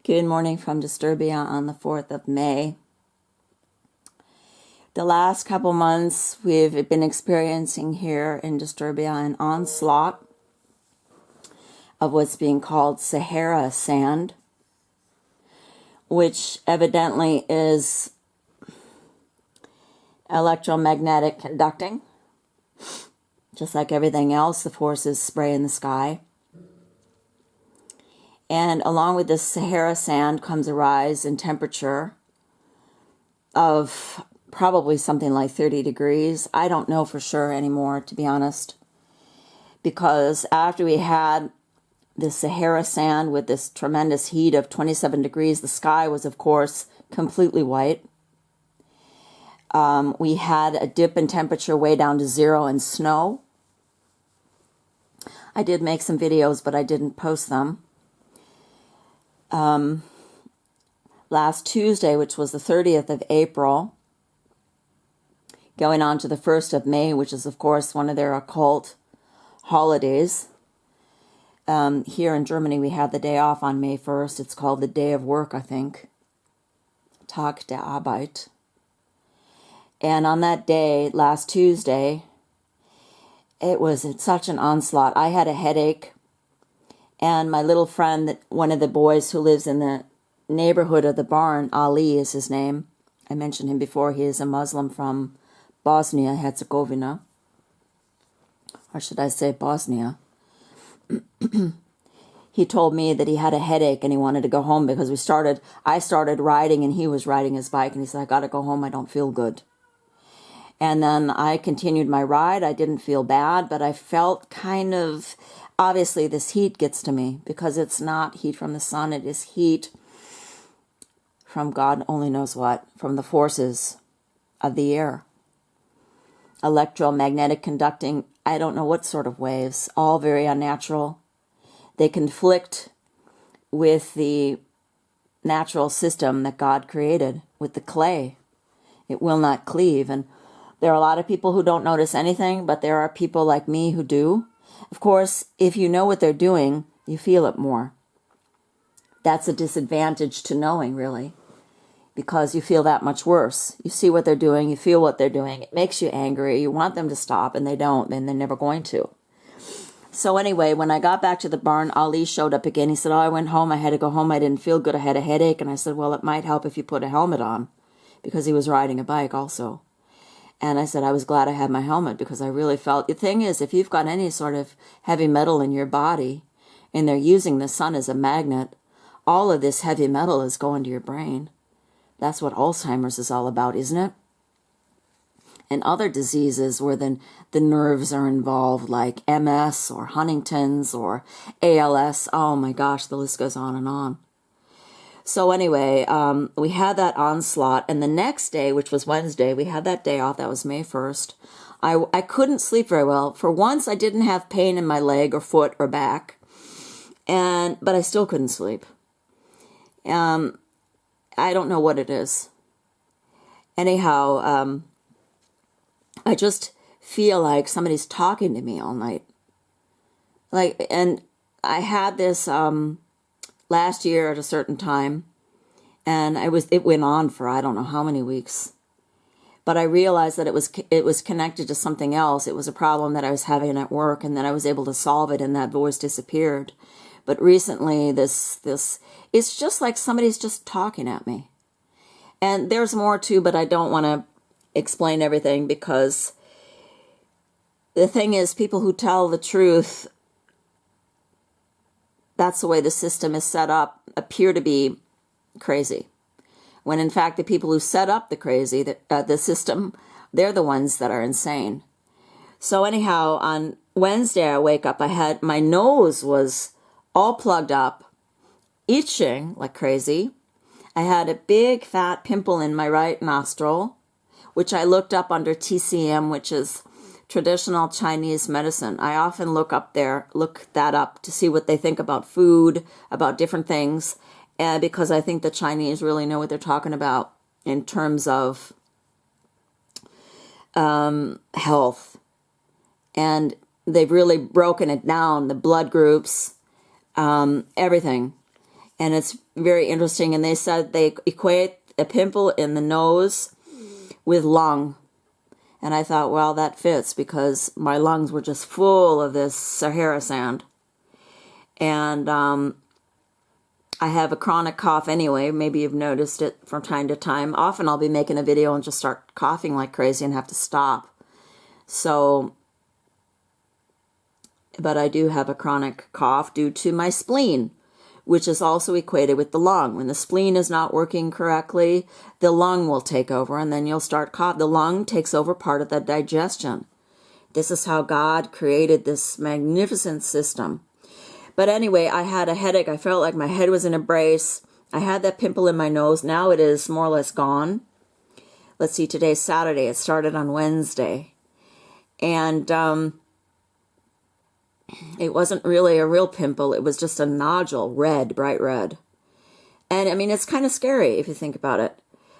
Good morning from Disturbia on the 4th of May. The last couple months we've been experiencing here in Disturbia an onslaught of what's being called Sahara sand, which evidently is electromagnetic conducting. Just like everything else, the forces spray in the sky. And along with this Sahara sand comes a rise in temperature of probably something like 30 degrees. I don't know for sure anymore, to be honest. Because after we had the Sahara sand with this tremendous heat of 27 degrees, the sky was, of course, completely white. We had a dip in temperature way down to zero and snow. I did make some videos, but I didn't post them. Last Tuesday, which was the 30th of April, going on to the 1st of May, which is, of course, one of their occult holidays. Here in Germany, we have the day off on May 1st. It's called the Day of Work, I think. Tag der Arbeit. And on that day, last Tuesday, it was such an onslaught. I had a headache. And my little friend, one of the boys who lives in the neighborhood of the barn, Ali is his name. I mentioned him before. He is a Muslim from Bosnia-Herzegovina. Or should I say Bosnia? He told me that he had a headache and he wanted to go home because I started riding and he was riding his bike. And he said, I got to go home. I don't feel good. And then I continued my ride. I didn't feel bad, but I felt kind of... Obviously, this heat gets to me because it's not heat from the sun. It is heat from God only knows what, from the forces of the air. Electromagnetic conducting, I don't know what sort of waves, all very unnatural. They conflict with the natural system that God created, with the clay. It will not cleave. And there are a lot of people who don't notice anything, but there are people like me who do. Of course, if you know what they're doing, you feel it more. That's a disadvantage to knowing, really, because you feel that much worse. You see what they're doing, you feel what they're doing. It makes you angry. You want them to stop, and they don't, and they're never going to. So anyway, when I got back to the barn, Ali showed up again. He said, I went home. I had to go home. I didn't feel good. I had a headache. And I said, well, it might help if you put a helmet on, because he was riding a bike also. And I said, I was glad I had my helmet because I really felt... The thing is, if you've got any sort of heavy metal in your body and they're using the sun as a magnet, all of this heavy metal is going to your brain. That's what Alzheimer's is all about, isn't it? And other diseases where the nerves are involved, like MS or Huntington's or ALS. Oh my gosh, the list goes on and on. So anyway, we had that onslaught, and the next day, which was Wednesday, we had that day off. That was May 1st. I couldn't sleep very well. For once, I didn't have pain in my leg or foot or back, but I still couldn't sleep. I don't know what it is. Anyhow, I just feel like somebody's talking to me all night. And I had this... last year at a certain time, and it went on for I don't know how many weeks, but I realized that it was connected to something else. It was a problem that I was having at work, and then I was able to solve it, and that voice disappeared. But recently, it's just like somebody's just talking at me, and there's more too, but I don't want to explain everything because the thing is, people who tell the truth, that's the way the system is set up, appear to be crazy. When in fact, the people who set up the system, they're the ones that are insane. So anyhow, on Wednesday, I wake up, my nose was all plugged up, itching like crazy. I had a big fat pimple in my right nostril, which I looked up under TCM, which is traditional Chinese medicine. I often look that up to see what they think about food, about different things, because I think the Chinese really know what they're talking about in terms of health. And they've really broken it down, the blood groups, everything. And it's very interesting, and they said they equate a pimple in the nose with lung. And I thought, well, that fits because my lungs were just full of this Sahara sand. And I have a chronic cough anyway. Maybe you've noticed it from time to time. Often I'll be making a video and just start coughing like crazy and have to stop. So, but I do have a chronic cough due to my spleen, which is also equated with the lung. When the spleen is not working correctly, the lung will take over, and then you'll start coughing. The lung takes over part of the digestion. This is how God created this magnificent system. But anyway, I had a headache. I felt like my head was in a brace. I had that pimple in my nose. Now it is more or less gone. Let's see, today's Saturday. It started on Wednesday. And it wasn't really a real pimple. It was just a nodule, red, bright red. And I mean, it's kind of scary if you think about it.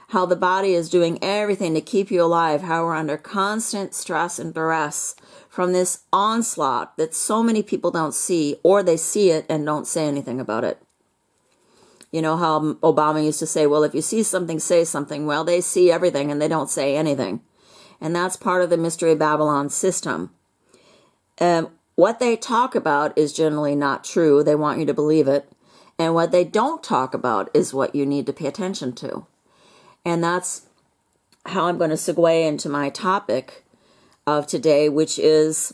How the body is doing everything to keep you alive. How we're under constant stress and duress from this onslaught that so many people don't see, or they see it and don't say anything about it. You know how Obama used to say, well, if you see something, say something. Well, they see everything and they don't say anything. And that's part of the Mystery of Babylon system. What they talk about is generally not true. They want you to believe it. And what they don't talk about is what you need to pay attention to. And that's how I'm going to segue into my topic of today, which is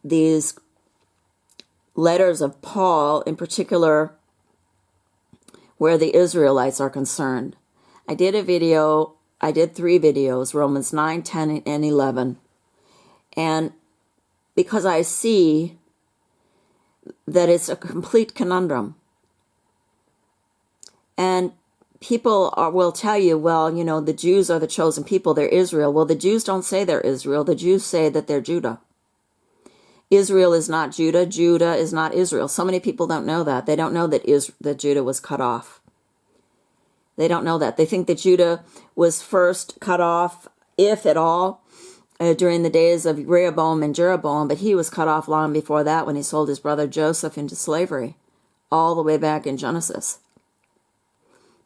these letters of Paul, in particular, where the Israelites are concerned. I did 3 videos, Romans 9, 10, and 11. And because I see that it's a complete conundrum. And people will tell you, well, you know, the Jews are the chosen people, they're Israel. Well, the Jews don't say they're Israel. The Jews say that they're Judah. Israel is not Judah. Judah is not Israel. So many people don't know that. They don't know that Judah was cut off. They don't know that. They think that Judah was first cut off, if at all, during the days of Rehoboam and Jeroboam, but he was cut off long before that when he sold his brother Joseph into slavery, all the way back in Genesis.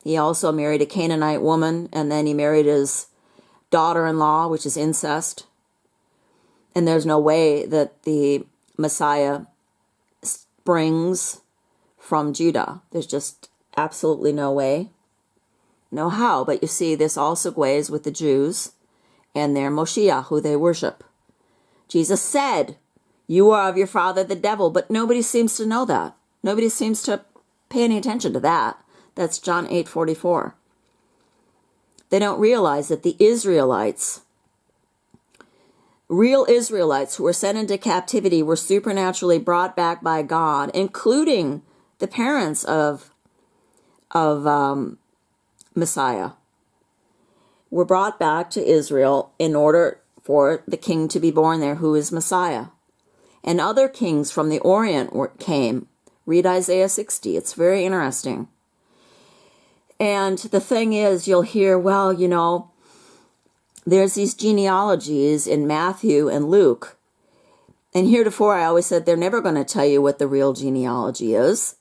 He also married a Canaanite woman, and then he married his daughter-in-law, which is incest. And there's no way that the Messiah springs from Judah. There's just absolutely no way. No how, but you see, this also segues with the Jews and their Moshiach, who they worship. Jesus said, you are of your father the devil, but nobody seems to know that. Nobody seems to pay any attention to that. That's John 8:44. They don't realize that the Israelites, real Israelites who were sent into captivity, were supernaturally brought back by God, including the parents of Messiah, were brought back to Israel in order for the king to be born there, who is Messiah. And other kings from the Orient came. Read Isaiah 60. It's very interesting. And the thing is, you'll hear, well, you know, there's these genealogies in Matthew and Luke. And heretofore, I always said they're never going to tell you what the real genealogy is.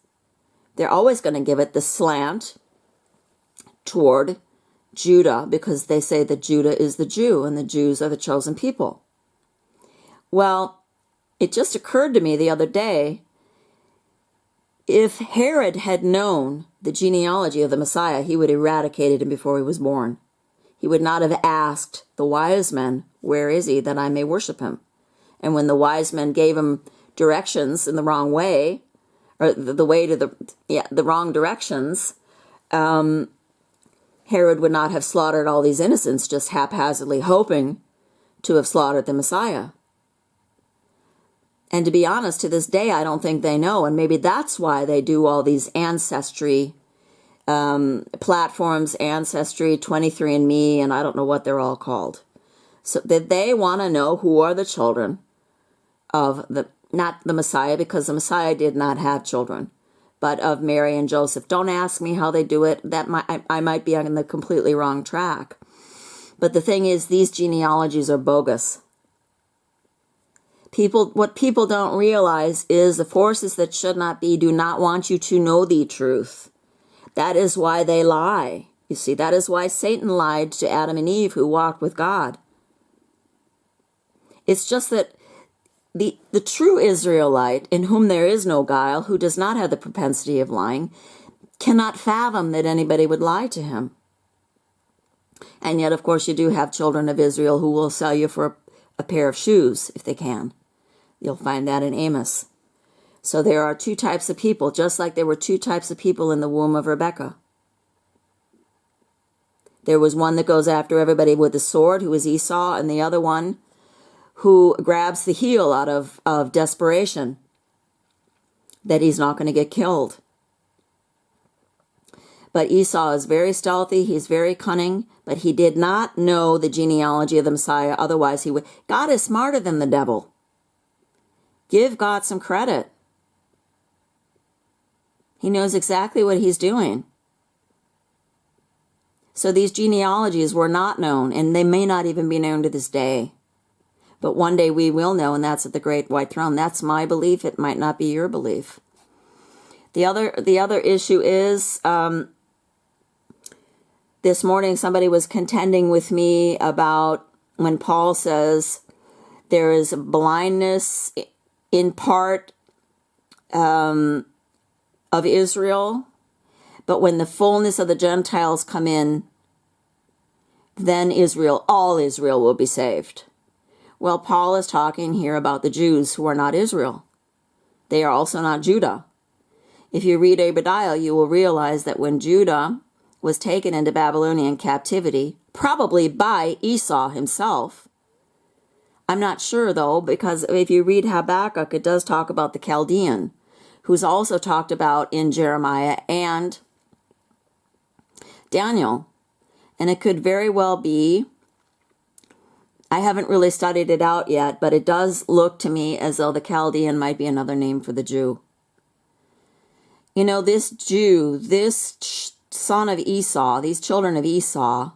They're always going to give it the slant toward Judah, because they say that Judah is the Jew and the Jews are the chosen people. Well, it just occurred to me the other day, if Herod had known the genealogy of the Messiah, he would have eradicated him before he was born. He would not have asked the wise men, where is he, that I may worship him? And when the wise men gave him directions in the wrong way, or the way to the wrong directions, Herod would not have slaughtered all these innocents just haphazardly hoping to have slaughtered the Messiah. And to be honest, to this day, I don't think they know. And maybe that's why they do all these ancestry platforms, Ancestry, 23andMe, and I don't know what they're all called. So that they want to know who are the children of not the Messiah, because the Messiah did not have children, but of Mary and Joseph. Don't ask me how they do it. I might be on the completely wrong track. But the thing is, these genealogies are bogus. What people don't realize is the forces that should not be do not want you to know the truth. That is why they lie. You see, that is why Satan lied to Adam and Eve who walked with God. It's just that the true Israelite, in whom there is no guile, who does not have the propensity of lying, cannot fathom that anybody would lie to him. And yet, of course, you do have children of Israel who will sell you for a pair of shoes if they can. You'll find that in Amos. So there are two types of people, just like there were two types of people in the womb of Rebekah. There was one that goes after everybody with a sword, who is Esau, and the other one who grabs the heel out of desperation that he's not going to get killed. But Esau is very stealthy, he's very cunning, but he did not know the genealogy of the Messiah, otherwise he would. God is smarter than the devil. Give God some credit. He knows exactly what he's doing. So these genealogies were not known, and they may not even be known to this day. But one day we will know, and that's at the great white throne. That's my belief. It might not be your belief. The other issue is, this morning somebody was contending with me about when Paul says there is blindness in part of Israel, but when the fullness of the Gentiles come in, then all Israel will be saved. Well, Paul is talking here about the Jews who are not Israel. They are also not Judah. If you read Obadiah, you will realize that when Judah was taken into Babylonian captivity, probably by Esau himself. I'm not sure, though, because if you read Habakkuk, it does talk about the Chaldean, who's also talked about in Jeremiah and Daniel. And it could very well be, I haven't really studied it out yet, but it does look to me as though the Chaldean might be another name for the Jew. You know, this Jew, this son of Esau, these children of Esau,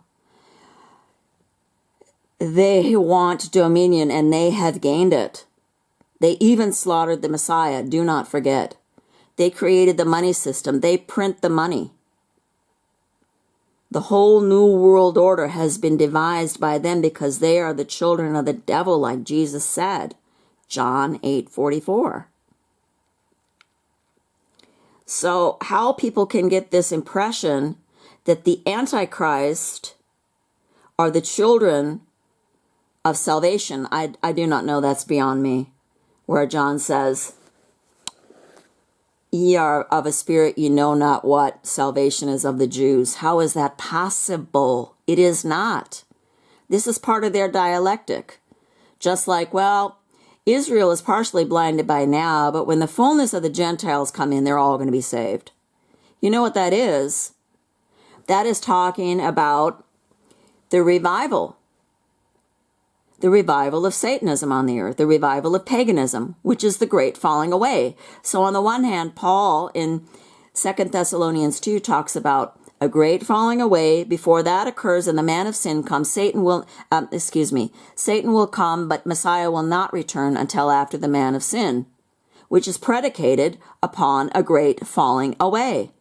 they want dominion, and they have gained it. They even slaughtered the Messiah, do not forget. They created the money system. They print the money. The whole new world order has been devised by them because they are the children of the devil, like Jesus said. John 8:44. So how people can get this impression that the Antichrist are the children of salvation, I do not know. That's beyond me. Where John says, ye are of a spirit ye know not what, salvation is of the Jews. How is that possible? It is not. This is part of their dialectic. Just like, well, Israel is partially blinded by now, but when the fullness of the Gentiles come in, they're all going to be saved. You know what that is? That is talking about the revival. The revival of Satanism on the earth, the revival of paganism, which is the great falling away. So on the one hand, Paul in 2 Thessalonians 2 talks about a great falling away. Before that occurs and the man of sin comes, Satan will come, but Messiah will not return until after the man of sin, which is predicated upon a great falling away.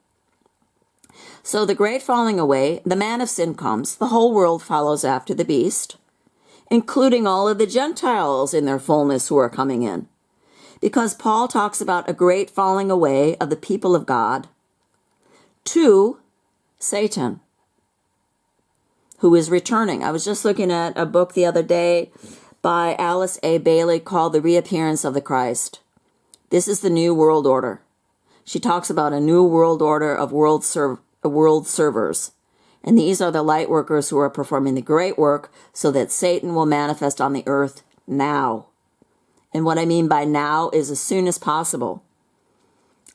So the great falling away, the man of sin comes, the whole world follows after the beast, including all of the Gentiles in their fullness who are coming in. Because Paul talks about a great falling away of the people of God to Satan, who is returning. I was just looking at a book the other day by Alice A. Bailey called The Reappearance of the Christ. This is the new world order. She talks about a new world order of world servers. And these are the light workers who are performing the great work so that Satan will manifest on the earth now. And what I mean by now is as soon as possible.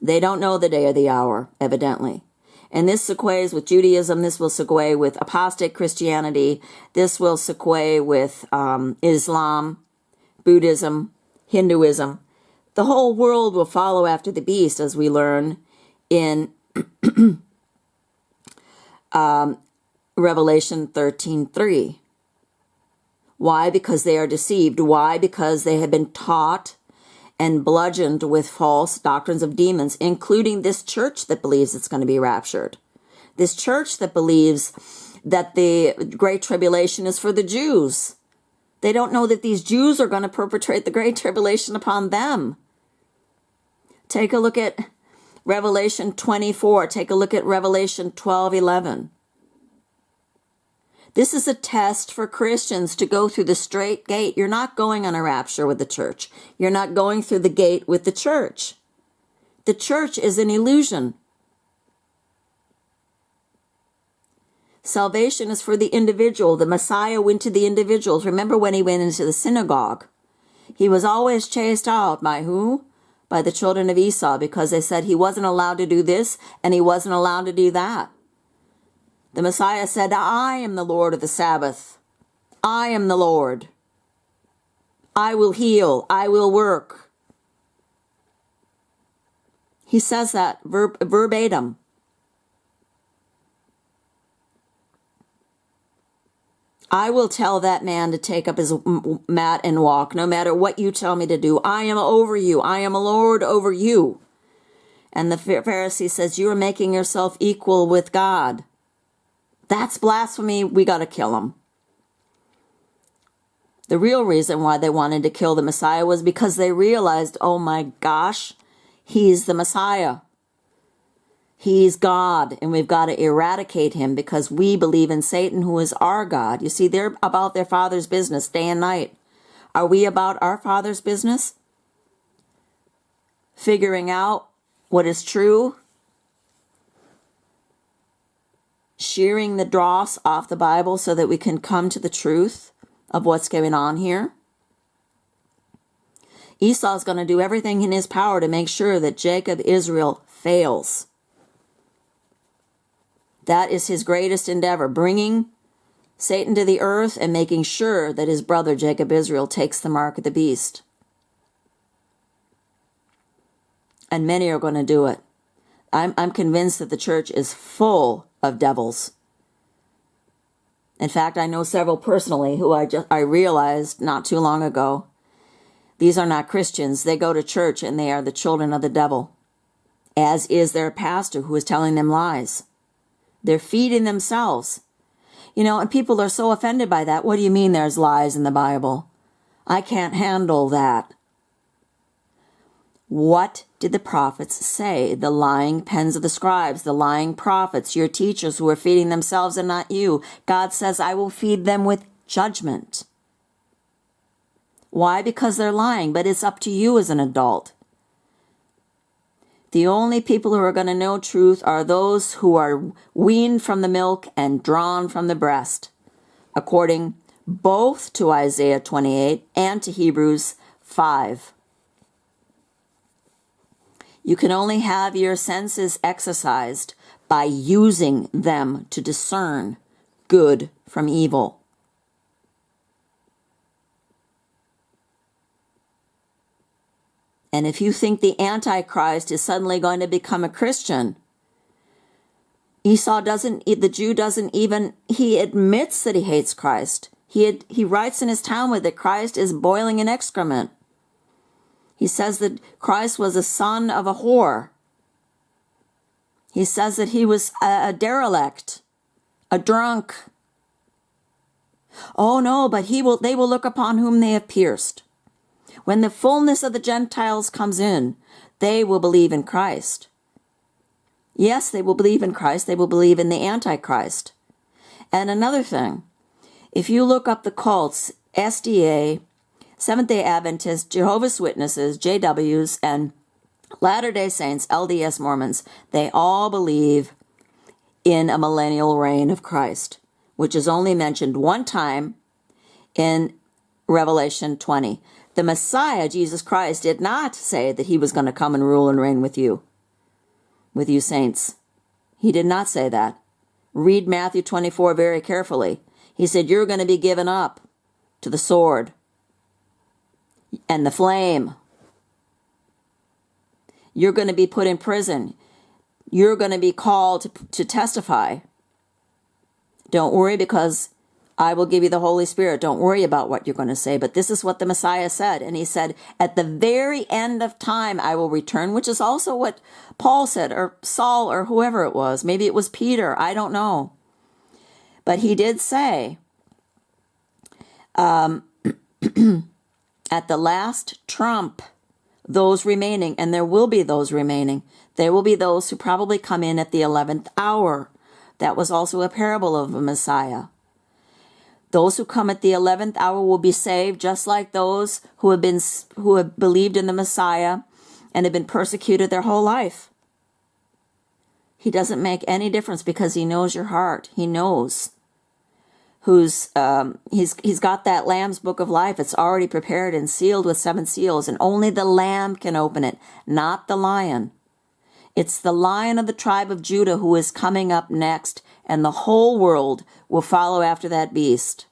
They don't know the day or the hour, evidently. And this segues with Judaism. This will segue with apostate Christianity. This will segue with Islam, Buddhism, Hinduism. The whole world will follow after the beast, as we learn in Revelation 13:3. Why? Because they are deceived. Why? Because they have been taught and bludgeoned with false doctrines of demons, including this church that believes it's going to be raptured. This church that believes that the Great Tribulation is for the Jews. They don't know that these Jews are going to perpetrate the Great Tribulation upon them. Take a look at Revelation 24. Take a look at Revelation 12:11. This is a test for Christians to go through the straight gate. You're not going on a rapture with the church. You're not going through the gate with the church. The church is an illusion. Salvation is for the individual. The Messiah went to the individuals. Remember when he went into the synagogue? He was always chased out by who? By the children of Esau, because they said he wasn't allowed to do this and he wasn't allowed to do that. The Messiah said, I am the Lord of the Sabbath. I am the Lord. I will heal. I will work. He says that verbatim. I will tell that man to take up his mat and walk, no matter what you tell me to do. I am over you. I am a Lord over you. And the Pharisee says, you are making yourself equal with God. That's blasphemy. We got to kill him. The real reason why they wanted to kill the Messiah was because they realized, oh my gosh, he's the Messiah. He's God, and we've got to eradicate him because we believe in Satan, who is our God. You see, they're about their Father's business day and night. Are we about our Father's business? Figuring out what is true? Shearing the dross off the Bible so that we can come to the truth of what's going on here? Esau's going to do everything in his power to make sure that Jacob Israel fails. That is his greatest endeavor, bringing Satan to the earth and making sure that his brother Jacob Israel takes the mark of the beast. And many are going to do it. I'm convinced that the church is full of devils. In fact, I know several personally who I realized not too long ago. These are not Christians. They go to church and they are the children of the devil, as is their pastor who is telling them lies. They're feeding themselves. You know, and people are so offended by that. What do you mean there's lies in the Bible? I can't handle that. What did the prophets say? The lying pens of the scribes, the lying prophets, your teachers who are feeding themselves and not you. God says, I will feed them with judgment. Why? Because they're lying, but it's up to you as an adult. The only people who are going to know truth are those who are weaned from the milk and drawn from the breast, according both to Isaiah 28 and to Hebrews 5. You can only have your senses exercised by using them to discern good from evil. And if you think the Antichrist is suddenly going to become a Christian, the Jew doesn't even, he admits that he hates Christ. He writes in his Talmud that Christ is boiling in excrement. He says that Christ was a son of a whore. He says that he was a derelict, a drunk. Oh no, but they will look upon whom they have pierced. When the fullness of the Gentiles comes in, they will believe in Christ. Yes, they will believe in Christ. They will believe in the Antichrist. And another thing, if you look up the cults, SDA, Seventh-day Adventists, Jehovah's Witnesses, JWs, and Latter-day Saints, LDS Mormons, they all believe in a millennial reign of Christ, which is only mentioned one time in Revelation 20. The Messiah, Jesus Christ, did not say that he was going to come and rule and reign with you saints. He did not say that. Read Matthew 24 very carefully. He said, you're going to be given up to the sword and the flame. You're going to be put in prison. You're going to be called to testify. Don't worry, because I will give you the Holy Spirit. Don't worry about what you're going to say. But this is what the Messiah said. And he said, at the very end of time, I will return, which is also what Paul said, or Saul, or whoever it was. Maybe it was Peter. I don't know. But he did say, at the last trump, those remaining, and there will be those remaining, there will be those who probably come in at the 11th hour. That was also a parable of a Messiah. Those who come at the 11th hour will be saved, just like those who have believed in the Messiah and have been persecuted their whole life. He doesn't make any difference because he knows your heart. He knows he's got that Lamb's book of life. It's already prepared and sealed with 7 seals, and only the Lamb can open it, not the Lion. It's the Lion of the tribe of Judah who is coming up next, and the whole world will follow after that beast.